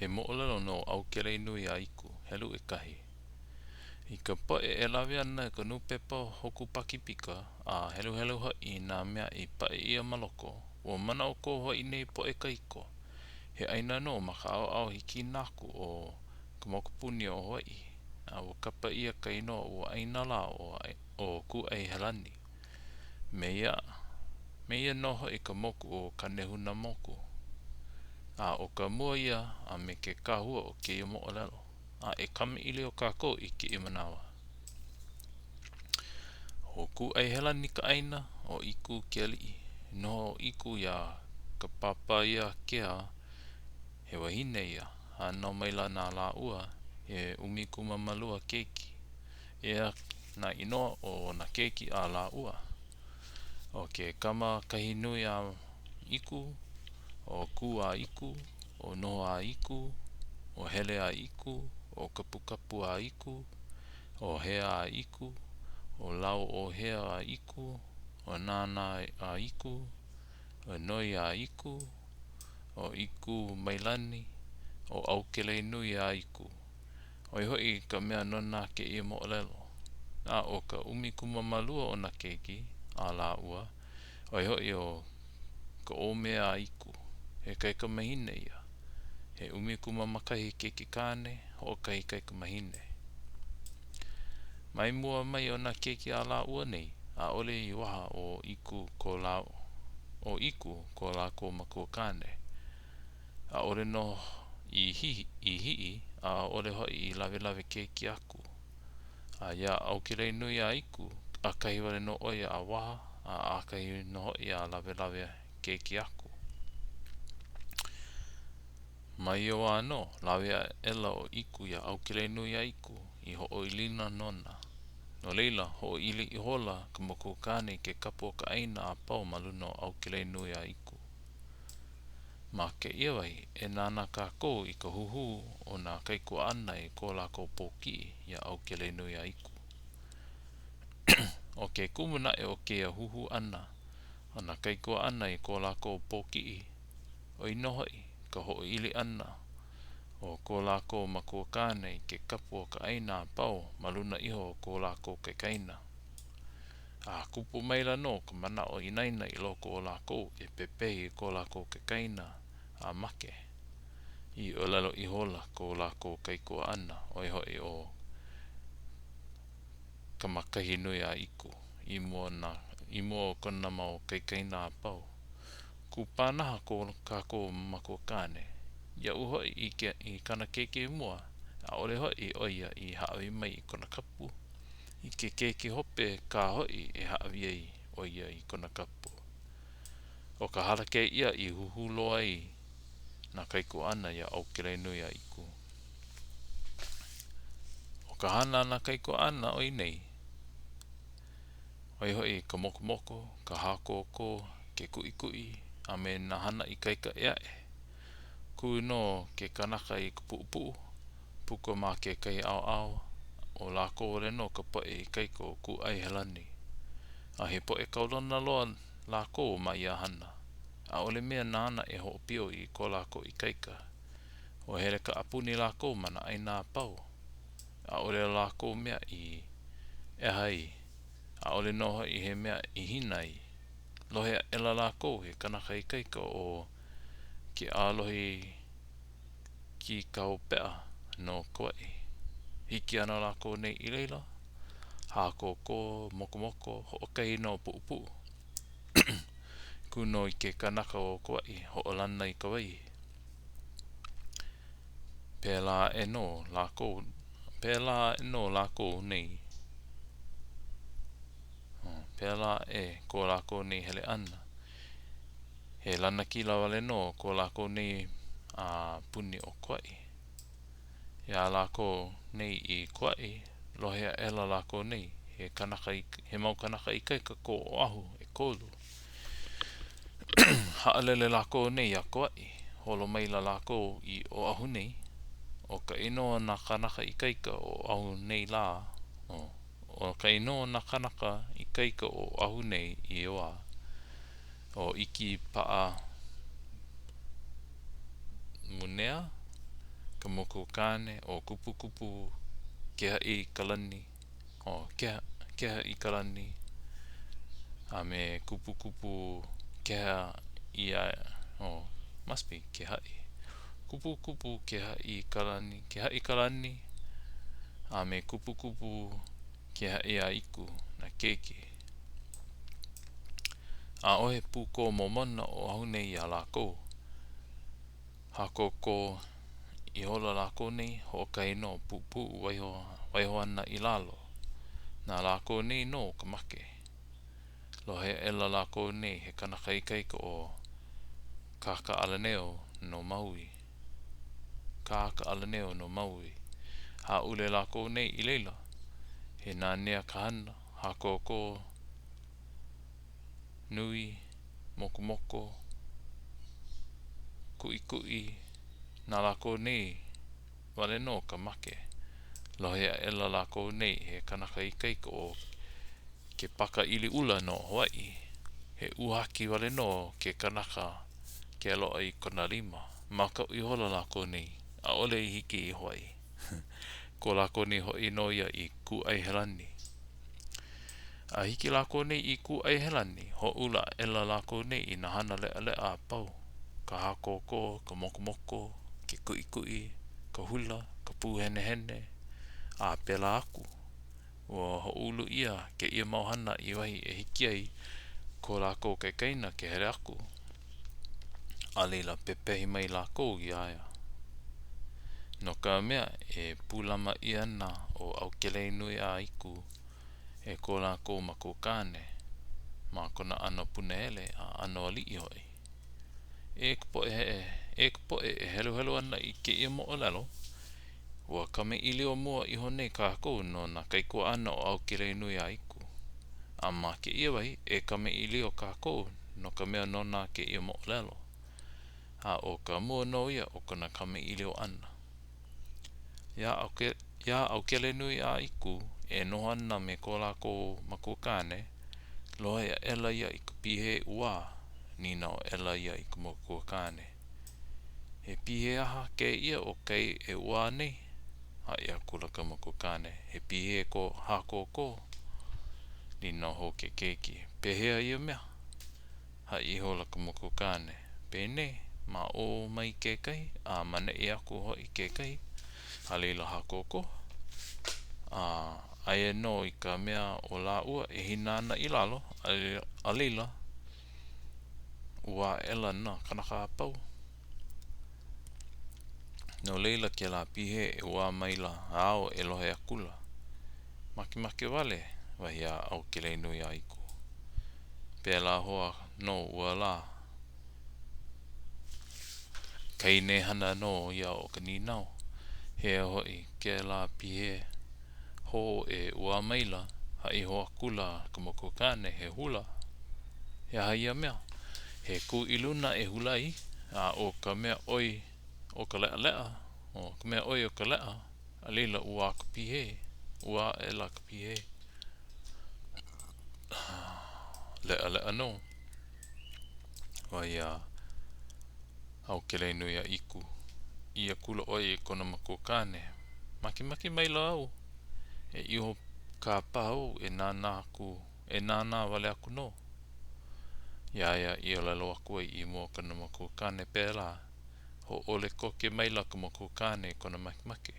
He mo'olelo no au kelei nui a iku, helu e kahi. I ka pae e lawe ana ka nupepa hoku pakipika a helu hoi nā mea I pae ia maloko ua mana o ko hoi nei po e kaiko. He aina no maka au hiki naku o ka mokupuni o hoi a ua kapa ia ka ino ua aina la o ku ai helani. Meia no hoi ka moku o ka nehuna moku. A o ka mua ia a me ke kahua o ke ia mo'olelo. A e kama ili o kako I ke imanawa. O ku ai helani ka aina o iku ke ali'i. No iku ia ka papa ia kea he wahine ia. No maila nā la ua he umiku mamalua keiki. Ia na inoa o na keiki a la ua. O ke kama kahi nui a iku, o ku a iku, o noho a iku, o hele a iku, o kapu a iku, o hea a iku, o lau o hea a iku, o nana a iku, o noi a iku, o iku mailani, o aukele nui a iku. O I hoi ka mea nona ke ia mo'olelo. A o ka umiku mamalua o na keiki a la ua. O I hoi o ka omea a iku. He kaika mahine ia. He umiku mamakahi keiki kane ho kai kaika mahine. Mai mua mai o na keiki a la ua nei. A ole I waha o iku ko la ko makua kane. A ole no I hi'i a ole hoi I lawe keiki aku. A ia au kirei nui a iku a kahi wale no oia a waha a kahi no hoi a lawe keiki aku. Mai o ano lawe ela o iku ia au kirei nui a iku I ho'o ilina nona. No leila ho'o ili I hola ka makua kane ke kapu o ka aina a pau maluna o au kirei nui a iku. Ma ke ia wahi e nana kako I ka huhu o na kaikua ana I ko lako poki ia au kirei nui a iku. O ke kumuna e o ke huhu ana o na kaikua ana I ko lako poki o I nohoi ka ho'o ili ana o ko lako makua kane ke kapu o ka aina a pau maluna iho o ko lako ke kaina. A kupu maila no ka mana o inaina I loko o lako e pepehi ko lako ke kaina a make. I olelo I hola ko lako kaikua ana o I hoi o ka makahi nui a iku. I mua kona mau kaikaina a pau. Kupanaha ko kako makua kane. Ia uhoi I kana keiki mua. A ole hoi o ia I haawi mai I kona kapu. I ke keiki hope ka hoi e haawi ai o ia I kona kapu. O ka halake ia I huhulo ai na kaikua ana ia au kirei nui a iku. O ka hana na kaikua ana o I nei. O I hoi ka moko, ka hakoko, ke kui, a me na hana I kaika ea e. Kui no ke kanaka I pu'u, puko ma ke kai au, o lako ore no ka poe I kaiko ku ai helani. A he poe kaulona loa lako ma ia hana. A ole mea nana e ho'opio I ko lako I kaika. O hele ka apuni lako mana aina a pau. A ole lako mea I ehai. A ole noho I he mea I hinai. Lohe ela lako he kanaka I kaika o ke alohi ki kaupea no koe. Hiki ana lako nei I leila. Hakoko, moko, ho'okahi no pu'u. Kuno I ke kanaka o koe, ho'olana I kawai. Pēlā e no lako nei. Pēlā e ko lako nei hele ana. He lana kila wale no ko lako nei a puni o koe. Ia lako nei I koe, lohea ela lako nei. He mau kanaka I kaika ko o ahu e kolu. Haalele lako nei a koe. Holo maila lako I o ahu nei. O ka inoa na kanaka I kaika o ahu nei la. O ka inoa na kanaka I kaika o ahu nei I oa. O iki paa munea. ka moko kane o kupu kupu keha I kalani o keha I kalani a me kupu kupu keha ia o must be keha I kupu kupu keha I kalani a me kupu kupu keha ia iku na keiki a ohe puko momona o haune I a lako hakoko I hola lako nei hokai no pupu waiho ana I lalo na lako nei no ka make lo he ela lako nei he kanaka ikai o kaka alaneo no maui kaka alaneo no maui ha ule lako nei I leila he nānea kahana hakoko nui moko moko kui kui na lako nei wale no ka make lo he ela lako nei he kanaka ikai o ke paka ili ula no Hawaii he uhaki wale no ke kanaka ke aloa I kona lima maka I hola lako nei a ole I hiki I Hawaii ko lako nei hoi no ia I ku ai helani a hiki lako nei I ku ai helani ho ula ela lako nei I na hana lea lea a pau ka hakoko ka moko moko ke kui kui ka hula ka puhene hene a pela aku o ho ulu ia ke ia mauhana I wahi e hiki ai ko lako ke kaina ke here aku a leila pepehi mai lako iaia no ka mea e pulama ia na o au kelei nui a iku e ko lako mako kane ma kona ano punele a ano ali'i hoi e kupo e helu helu ana I ke ia mo o lalo ua kame ili o mua I hone kako no na kaikua ana o au kelei nui a iku a ma ke ia wai e kame ili o kako no ka mea nona ke ia mo o lalo a o ka mua no ia o kona kame ili o ana ia au kelei nui a iku e noho ana me ko lako mako kane loa ia ela ia I ka pihe ua nina o ela ia I ka moko kane he pihe aha ke ia o kai e ua nei ha ia kula ka moko kane he pihe ko hakoko nina ho ke keiki pehea ia mea ha I hola ka moko kane pene ma o mai ke kai a mana e aku hoi ke kai ha leila hakoko aia no I ka mea o la ua e hina ana I lalo a leila ua ela na kanaka apau no leila ke la pihe e ua maila ao e lohe akula make wale wahi a au kelei nui a iku pela hoa no ua la kai ne hana no ia o ka ninau he hoi ke la pihe ho e ua maila hai hoa kula ka moko kane he hula he haia mea he ku iluna e hulai a o ka mea oi o ka lea lea o ka mea oi o ka lea a leila ua ka pihe ua e la ka pihe lea lea no waia au kelei nui a iku ia kula oi e kona mako kane maki maila au e iho ka pau e nana wale aku no ia ia lalo aku I mua kana mako kane pela ho ole koke maila ka mako kane kona maki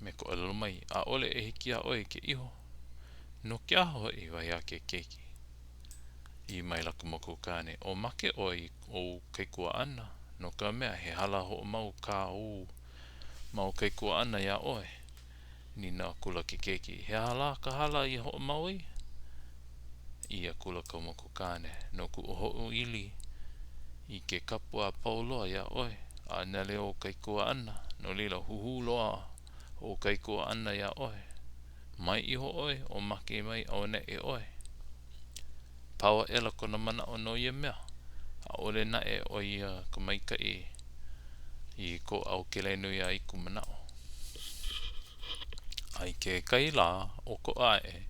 me ko alalo mai a ole e hiki a oi ke iho no kia hoi wahi a ke keiki I maila ka mako kane o make oi o kaikua ana no ka mea he hala ho mau ka o mau kaikua ana ia oi nina kula ke keiki he hala ka hala I ho mau ia kula ka moko kane no ku ho ili I ke kapua pauloa ia oi a nele o kaikua ana no lila huhu loa o kaikua ana ia oi mai iho oi o make mai o ne e oi paua ela kona mana o no ia mea a ole na e o ia ka maika I ko au kelei nui a iku manao ai ke kaila o ko ae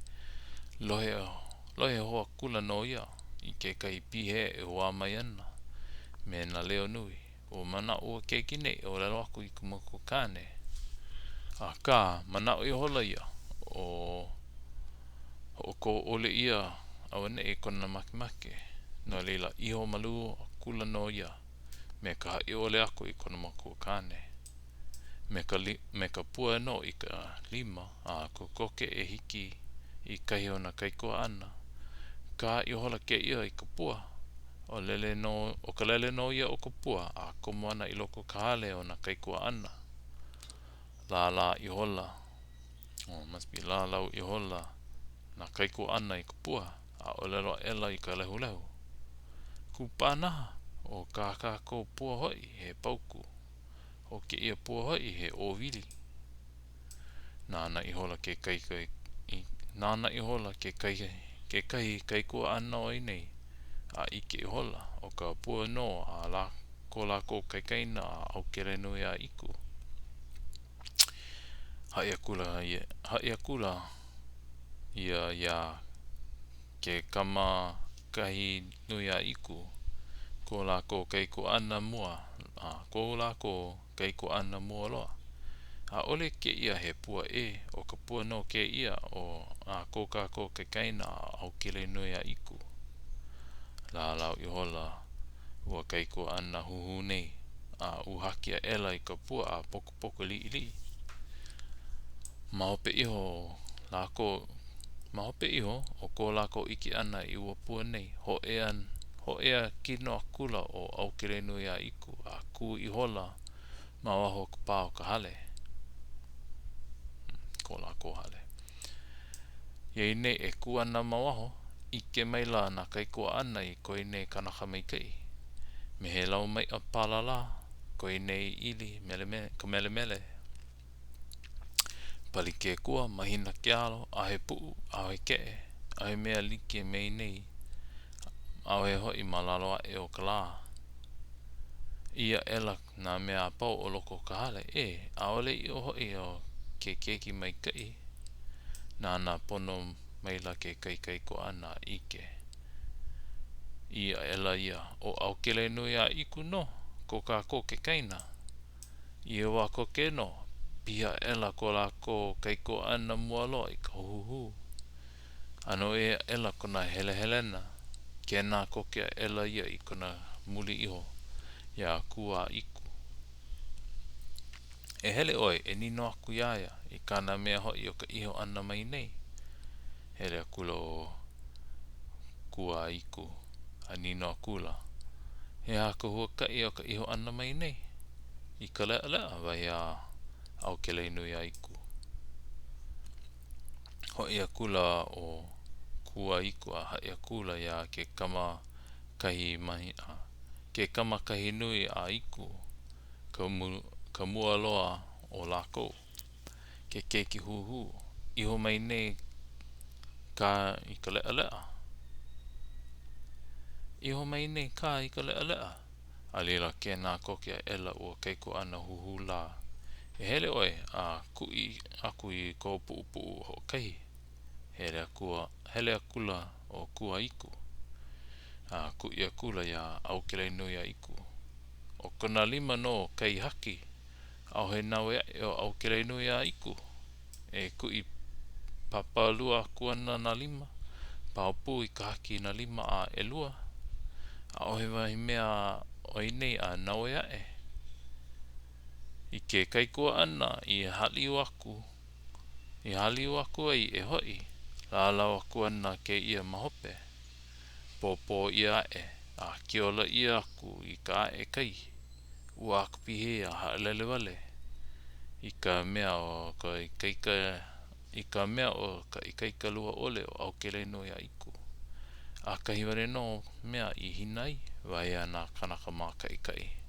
lohe hoa kula no ia I ke kai pihe e hoa mai ana me na leo nui o mana ua keiki nei o lalo aku i kumako kane. A ka mana o i hola ia o ko ole ia au ne e kona makimake no leila iho malu kula no ia me ka i ole aku i kona mako kane me ka pua no i ka lima a ko koke e hiki i kai ona kai koa ana ka i hola ke ia i ka pua o ka lele no ia o ka pua a komo ana i loko ka hale ona kai koa ana la i hola must be la lau i hola na kai koa ana i ka pua a o lelo ela i ka lehu lehu kupana o ka ko pua hoi he pauku o ke ia pua hoi he ovili nana i hola ke kai kua ana o nei a ike i hola o ka pua no a la ko kaina a au kere nui a iku haia kula ia ke kama kahi nui a iku ko la ko kai ko ana mua ko la ko kai ko ana mua loa a ole ke ia he pua o ka pua no ke ia o ko kaina au kele nui a iku la lau i hola ua kai ko ana huhu nei u hakia ela i ka pua a poko li maope iho o ko la ko iki ana i ua pua nei ho ea kino akula o au kele nui a iku a ku i hola ma waho ka pao ka hale ko la ko hale Iei nei e ku ana ma waho ike mai la na kai ko ana i koi nei kanaka mai kai me he lau mai a palala koi nei ili mele pali ke kua mahina ke alo a he puu a he kee a he mea like mei nei a he hoi malaloa e o ka la ia ela na mea pau o loko ka hale a ole i o hoi o ke keki mai kai na pono mai la ke kai ko ana ike ia ela ia o au kele nui a iku no ko ka ko ke kaina ia wa ko ke no pia ela ko la ko kai ko ana mua loa i ka huhu ano ela kona helena ke na ko ke ela ia i kona muli iho ia kua iku e hele oi e nino aku iaia i kana mea hoi o ka iho ana mai nei hele akula o kua iku a nino akula he haka hua kai o ka iho ana mai nei i ka lea vai a au kele nui a iku hoi akula o kua iku a hai akula ia ke kama kahi nui a iku ka mua loa o lako ke keiki huhu iho mai nei ka i ka lea iho mai nei ka i ka lea a lila ke nā koke a ela ua keiko ana huhu la e hele oi a kui aku i ko puu ho kahi hele akula o kua iku a kui akula ia au kele nui a iku o kona lima no kai haki au he nawe o au kele nui a iku e kui papalua aku ana na lima paupu i ka haki na lima a elua a ohe wahi mea oi nei a nawe i ke kai kua ana i hali waku ai e hoi la lau aku ana ke ia mahope popo ia a kiola ia aku i ka kai ua aku pihe a halele wale i ka mea o ka ikaika lua ole o au kele no ia iku a kahi wale no mea i hinai vai ana kanaka mā kai